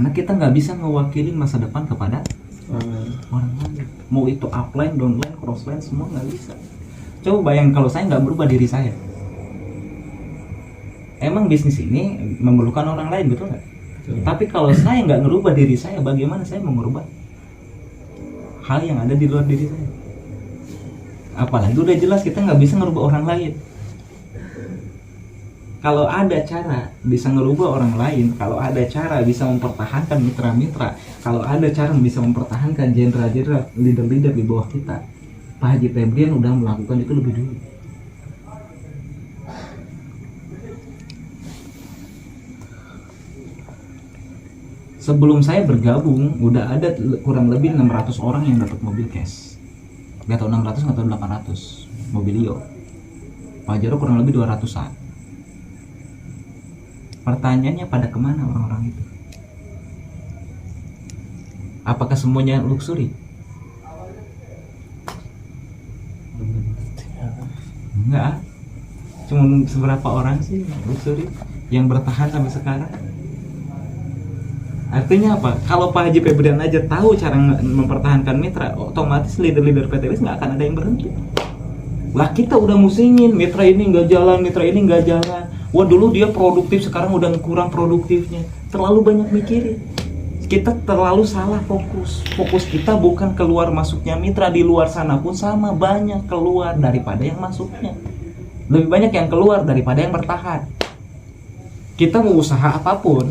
Karena kita nggak bisa mewakili masa depan kepada orang lain. Mau itu upline, downline, crossline, semua nggak bisa. Coba bayang kalau saya nggak berubah diri saya. Emang bisnis ini memerlukan orang lain, betul nggak? Tapi kalau saya nggak ngerubah diri saya, bagaimana saya mau merubah hal yang ada di luar diri saya? Apalagi udah jelas kita nggak bisa ngerubah orang lain. Kalau ada cara bisa ngerubah orang lain, kalau ada cara bisa mempertahankan mitra-mitra, kalau ada cara bisa mempertahankan jenderal-jenderal, leader-leader di bawah kita, Pak Haji Febrian udah melakukan itu lebih dulu. Sebelum saya bergabung, udah ada kurang lebih 600 orang yang dapat mobil cash. Gak tau 600, gak tau 800 mobilio. Pak Jarod kurang lebih 200-an. Pertanyaannya pada kemana orang-orang itu? Apakah semuanya luxury? Enggak. Cuma seberapa orang sih luxury yang bertahan sampai sekarang? Artinya apa? Kalau Pak Haji Febrian aja tahu cara mempertahankan mitra, otomatis leader-leader PTBS nggak akan ada yang berhenti. Lah kita udah musingin, mitra ini nggak jalan, mitra ini nggak jalan. Wah dulu dia produktif, sekarang udah kurang produktifnya. Terlalu banyak mikirin. Kita terlalu salah fokus. Fokus kita bukan keluar masuknya mitra, di luar sana pun sama, banyak keluar daripada yang masuknya. Lebih banyak yang keluar daripada yang bertahan. Kita mau usaha apapun,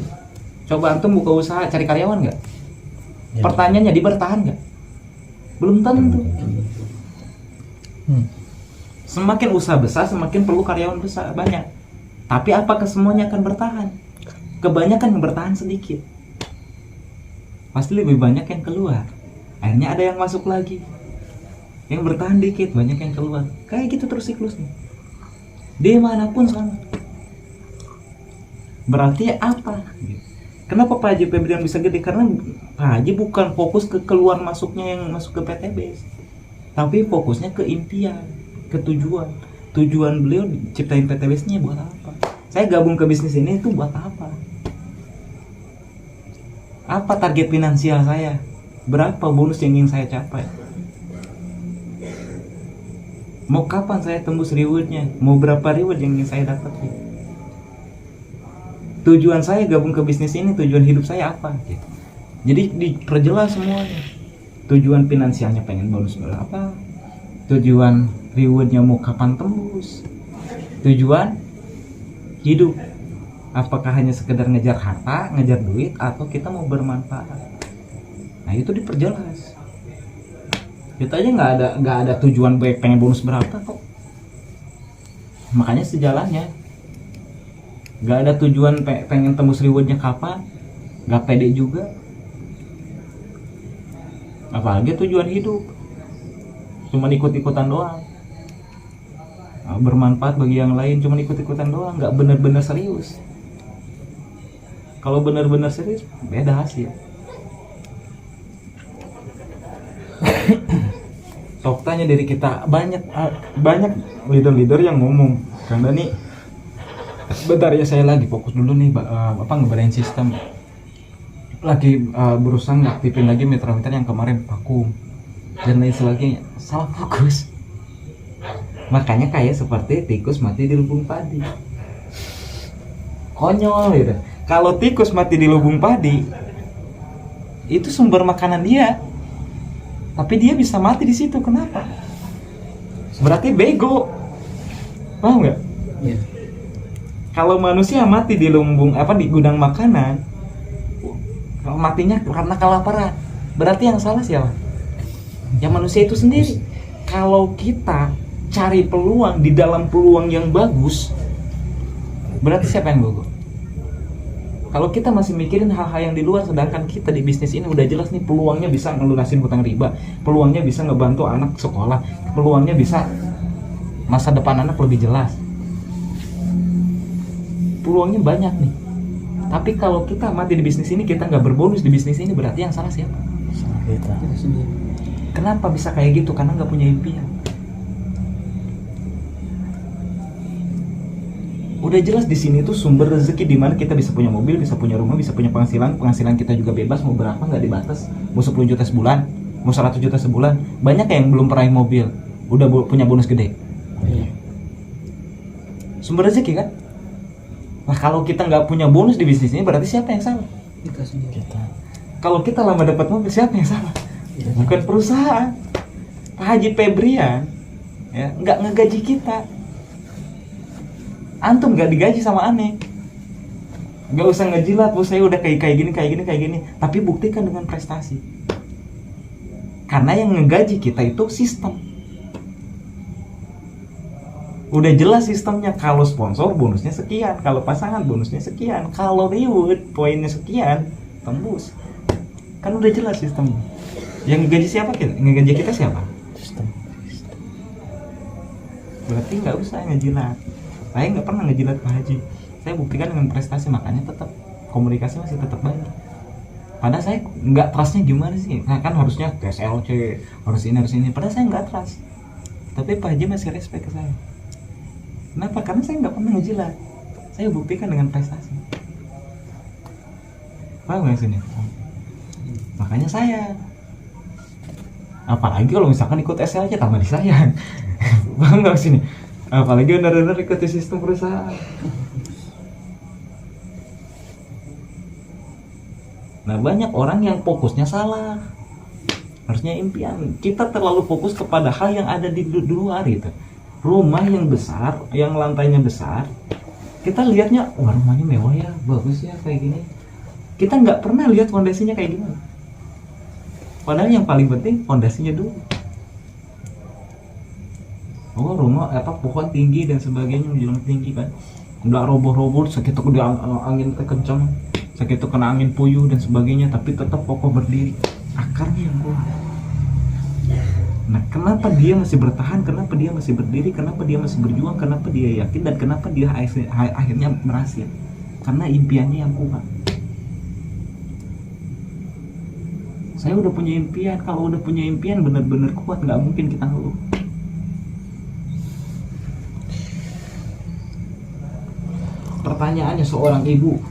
coba antum buka usaha cari karyawan nggak? Ya. Pertanyaannya dia bertahan nggak? Belum tentu. Semakin usaha besar semakin perlu karyawan besar banyak. Tapi apakah semuanya akan bertahan? Kebanyakan yang bertahan sedikit. Pasti lebih banyak yang keluar. Akhirnya ada yang masuk lagi. Yang bertahan dikit, banyak yang keluar. Kayak gitu terus siklusnya. Dimanapun sama. Berarti apa? Kenapa Pak Haji Febrian bisa gede? Karena Pak Haji bukan fokus ke keluar masuknya yang masuk ke PTBS, tapi fokusnya ke impian, ke tujuan. Tujuan beliau ciptain PTBS-nya buat apa? Saya gabung ke bisnis ini itu buat apa? Apa target finansial saya? Berapa bonus yang ingin saya capai? Mau kapan saya tembus reward-nya? Mau berapa reward yang ingin saya dapat? Tujuan saya gabung ke bisnis ini, tujuan hidup saya apa? Jadi diperjelas semuanya. Tujuan finansialnya pengen bonus berapa? Tujuan rewardnya mau kapan tembus? Tujuan hidup, apakah hanya sekedar ngejar harta, ngejar duit, atau kita mau bermanfaat? Nah itu diperjelas. Kita aja nggak ada tujuan baik pengen bonus berapa kok. Makanya sejalannya nggak ada tujuan pengen tembus rewardnya kapan, nggak pede juga. Apalagi tujuan hidup cuma ikut-ikutan doang, bermanfaat bagi yang lain, cuma ikut-ikutan doang, nggak benar-benar serius. Kalau benar-benar serius beda hasil. Faktanya dari kita banyak leader-leader yang ngomong, karena nih bentar ya saya lagi fokus dulu nih ngebedain sistem, lagi berusaha ngaktifin lagi mitra-mitra yang kemarin vakum dan lain sebagainya, salah fokus. Makanya kayak seperti tikus mati di lubung padi. Konyol gitu. Kalau tikus mati di lubung padi, itu sumber makanan dia, tapi dia bisa mati di situ. Kenapa? Berarti bego. Paham nggak? Yeah. Kalau manusia mati di lumbung di gudang makanan, matinya karena kelaparan. Berarti yang salah siapa? Yang manusia itu sendiri. Kalau kita cari peluang di dalam peluang yang bagus, berarti siapa yang gugup? Kalau kita masih mikirin hal-hal yang di luar, sedangkan kita di bisnis ini udah jelas nih peluangnya bisa ngelunasin hutang riba, peluangnya bisa ngebantu anak sekolah, peluangnya bisa masa depan anak lebih jelas, peluangnya banyak nih. Tapi kalau kita mati di bisnis ini, kita nggak berbonus di bisnis ini, berarti yang salah siapa? Salah kita sendiri. Kenapa bisa kayak gitu? Karena nggak punya impian. Udah jelas di sini tuh sumber rezeki di mana kita bisa punya mobil, bisa punya rumah, bisa punya penghasilan kita juga bebas mau berapa nggak dibatas. Mau 10 juta sebulan, mau 100 juta sebulan. Banyak yang belum peraih mobil, udah punya bonus gede. Sumber rezeki kan? Nah kalau kita nggak punya bonus di bisnis ini berarti siapa yang salah? Kita sendiri. Kalau kita lama dapat mobil siapa yang salah? Bukan perusahaan. Pak Haji Febrian ya nggak ngegaji kita. Antum nggak digaji sama aneh. Nggak usah ngejilat, bos saya udah kayak gini. Tapi buktikan dengan prestasi. Karena yang ngegaji kita itu sistem. Udah jelas sistemnya. Kalau sponsor bonusnya sekian, kalau pasangan bonusnya sekian, kalau reward poinnya sekian, tembus. Kan udah jelas sistemnya. Yang ngegaji siapa kita? Ngegaji kita siapa? Sistem. Berarti nggak usah ngejilat. Saya nggak pernah ngejilat Pak Haji. Saya buktikan dengan prestasi, makanya tetap komunikasi masih tetap baik. Padahal saya nggak trustnya gimana sih? Nah, kan harusnya SLC, harus ini. Padahal saya nggak trust. Tapi Pak Haji masih respect ke saya. Kenapa? Karena saya nggak pernah ngejilat. Saya buktikan dengan prestasi. Paham nggak sini? Makanya saya. Apalagi kalau misalkan ikut SLC tambah disayang. Paham nggak sini? Apalagi benar-benar ikuti sistem perusahaan. Nah banyak orang yang fokusnya salah. Harusnya impian. Kita terlalu fokus kepada hal yang ada di luar gitu. Rumah yang besar, yang lantainya besar, kita lihatnya, wah rumahnya mewah ya, bagus ya kayak gini. Kita nggak pernah lihat fondasinya kayak gimana. Padahal yang paling penting fondasinya dulu. Oh rumah pohon tinggi dan sebagainya menjulang tinggi kan, nggak roboh-roboh, segitu kena angin kencang, segitu kena angin puyuh dan sebagainya, tapi tetap kokoh berdiri, akarnya yang kuat. Nah kenapa dia masih bertahan, kenapa dia masih berdiri, kenapa dia masih berjuang, kenapa dia yakin, dan kenapa dia akhirnya berhasil? Karena impiannya yang kuat. Saya udah punya impian. Kalau udah punya impian benar-benar kuat, nggak mungkin kita ngeluh. Pertanyaannya, seorang ibu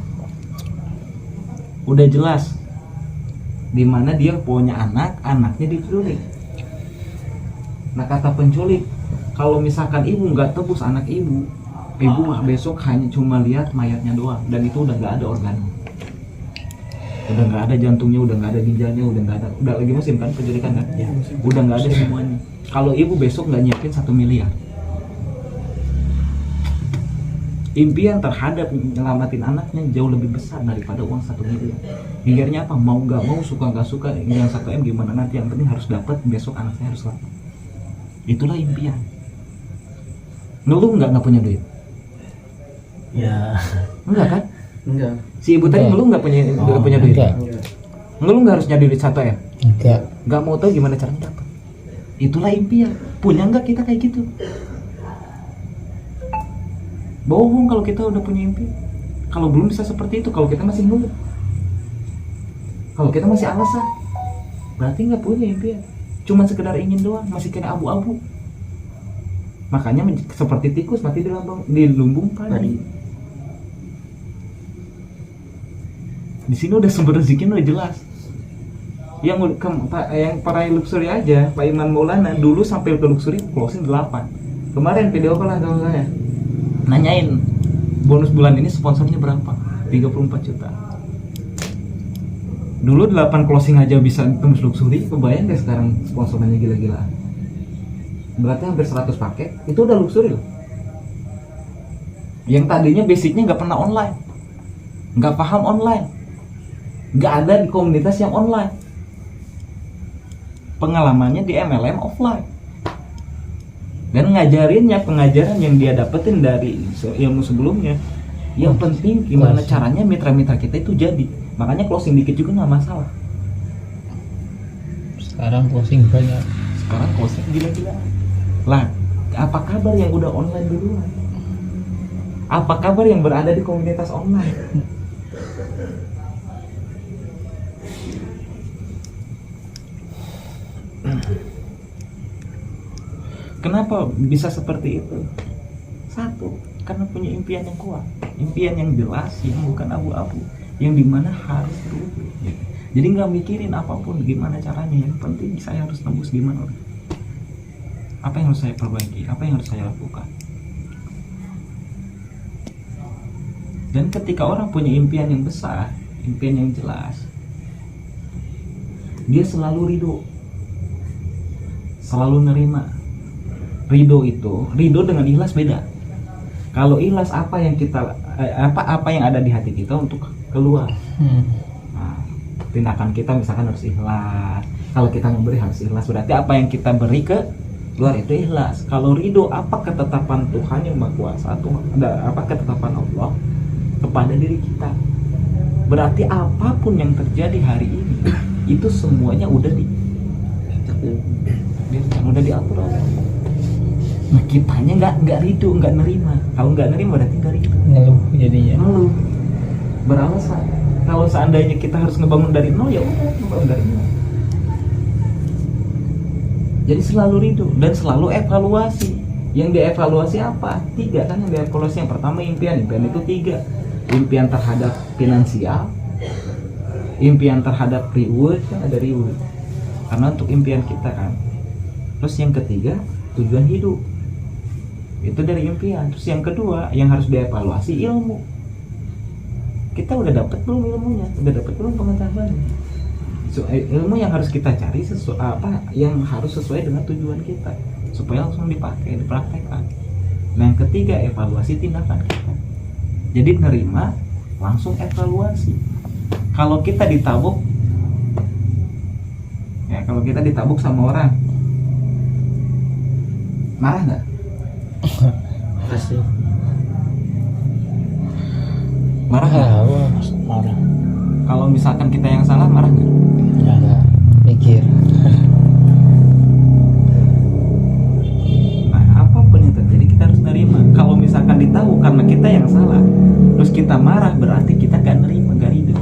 udah jelas di mana dia punya anak, anaknya diculik. Nah kata penculik, kalau misalkan ibu nggak tebus anak ibu besok hanya cuma lihat mayatnya doang, dan itu udah nggak ada organ, udah nggak ada jantungnya, udah nggak ada ginjalnya, udah lagi musim kan penculikan kan, ya, udah nggak ada semuanya. Kalau ibu besok nggak nyiapin 1 miliar, impian terhadap nyelamatin anaknya jauh lebih besar daripada uang 1 miliar. Mikirnya apa? Mau nggak mau, suka nggak suka, yang 1 M gimana nanti, yang penting harus dapat, besok anak saya harus selamat. Itulah impian. Ngeluh nggak punya duit? Ya. Enggak kan? Enggak. Si ibu tadi ngeluh nggak punya duit? Enggak. Ngeluh nggak harus nyari duit 1 M? Enggak. Nggak mau tahu gimana caranya dapat. Itulah impian. Punya nggak kita kayak gitu? Bohong kalau kita udah punya impian. Kalau belum bisa seperti itu, kalau kita masih ngeluh, kalau kita masih alasan, berarti nggak punya impian. Cuma sekedar ingin doang, masih kena abu-abu. Makanya seperti tikus mati di lumbung padi. Di sini udah sumber rezekinya udah jelas. Yang para luxury aja, Pak Iman Maulana dulu sampai ke luxury closing 8. Kemarin video call lah sama saya, nanyain bonus bulan ini sponsornya berapa? 34 juta. Dulu 8 closing aja bisa tembus luxury, kebayang deh sekarang sponsornya gila-gila. Berarti hampir 100 paket, itu udah luxury loh. Yang tadinya basicnya nggak pernah online, nggak paham online, nggak ada di komunitas yang online, pengalamannya di MLM offline. Dan ngajarinnya pengajaran yang dia dapetin dari ilmu sebelumnya. Yang penting gimana caranya mitra-mitra kita itu jadi. Makanya closing dikit juga nggak masalah. Sekarang closing banyak. Sekarang closing gila-gila. Lah, apa kabar yang udah online duluan? Apa kabar yang berada di komunitas online? Kenapa bisa seperti itu? Satu, Karena punya impian yang kuat, impian yang jelas, yang bukan abu-abu, yang dimana harus ridho gitu. Jadi nggak mikirin apapun gimana caranya, yang penting saya harus tembus gimana, apa yang harus saya perbaiki, apa yang harus saya lakukan. Dan ketika orang punya impian yang besar, impian yang jelas, dia selalu ridho, selalu nerima. Ridho dengan ikhlas beda. Kalau ikhlas apa yang ada di hati kita untuk keluar. Nah, tindakan kita misalkan harus ikhlas. Kalau kita memberi harus ikhlas, berarti apa yang kita beri ke luar itu ikhlas. Kalau ridho, apa ketetapan Tuhan yang Maha Kuasa, apa ketetapan Allah kepada diri kita. Berarti apapun yang terjadi hari ini itu semuanya udah diatur Allah. Nah, kitanya nggak ridho, nggak nerima. Kalau nggak nerima berarti nggak ridho. Ngeluh jadinya. Ngeluh, beralasan. Kalau seandainya kita harus ngebangun dari nol, ya udah ngebangun dari nol. Jadi selalu ridho dan selalu evaluasi. Yang dievaluasi apa? 3 kan yang dievaluasi. Yang pertama impian itu 3. Impian terhadap finansial, impian terhadap reward, kan ada reward karena untuk impian kita kan. Terus yang ketiga tujuan hidup, itu dari impian. Terus yang kedua yang harus dievaluasi ilmu. Kita udah dapat belum ilmunya, udah dapat belum pengetahuannya. Ilmu yang harus kita cari yang harus sesuai dengan tujuan kita supaya langsung dipakai, dipraktekkan. Nah yang ketiga evaluasi tindakan kita. Jadi nerima langsung evaluasi. Kalau kita ditabuk sama orang, marah nggak? Pasti. Marah nggak? Marah. Kalau misalkan kita yang salah, marah nggak? Nggak mikir. Nah apapun yang terjadi kita harus nerima. Kalau misalkan ditahu karena kita yang salah, terus kita marah, berarti kita gak nerima, gak ridho.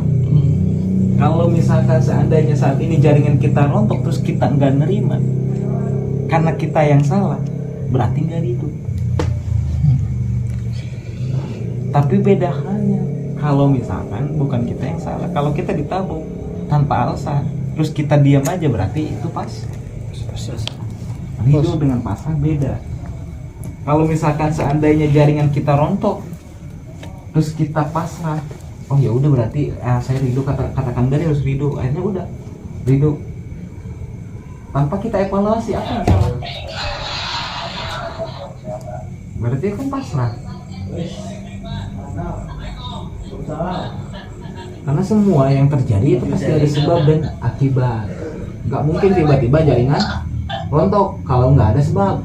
Kalau misalkan seandainya saat ini jaringan kita rontok terus kita nggak nerima karena kita yang salah, berarti nggak ridho. Tapi beda halnya kalau misalkan bukan kita yang salah, kalau kita ditabuk tanpa alasan terus kita diam aja, berarti itu pas. Ridho dengan pasrah beda. Kalau misalkan seandainya jaringan kita rontok terus kita pasrah, oh ya udah berarti saya ridho, katakan dari harus ridho, akhirnya udah ridho tanpa kita evaluasi apa yang salah, berarti kan pasrah. Karena semua yang terjadi itu pasti ada sebab dan akibat. Nggak mungkin tiba-tiba jaringan rontok kalau nggak ada sebab.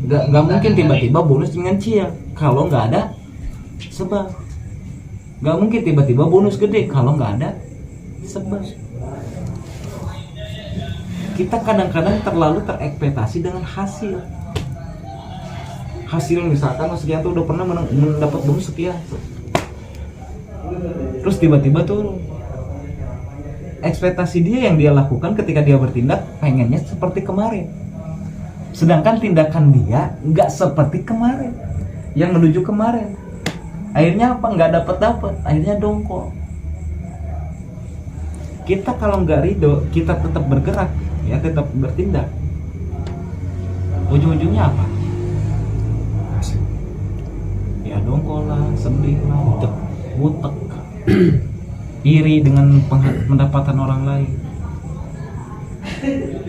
Nggak mungkin tiba-tiba bonus dengan Cia kalau nggak ada sebab. Gak mungkin tiba-tiba bonus gede kalau nggak ada sebab. Kita kadang-kadang terlalu terekspektasi dengan hasil. Hasil misalkan Mas Gianto udah pernah mendapat bonus sekian, terus tiba-tiba turun. Ekspektasi dia yang dia lakukan ketika dia bertindak pengennya seperti kemarin, sedangkan tindakan dia nggak seperti kemarin, yang menuju kemarin. Akhirnya apa? Nggak dapat, akhirnya dongkol. Kita kalau nggak ridho, kita tetap bergerak, ya tetap bertindak. Ujung-ujungnya apa? Ya dongkol lah, sedih lah, butek, iri dengan pendapatan orang lain.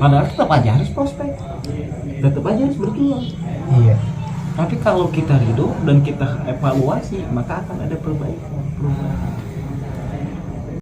Padahal tetap aja harus prospek, tetap aja harus berjuang. Iya. Tapi kalau kita ridho dan kita evaluasi, maka akan ada perubahan.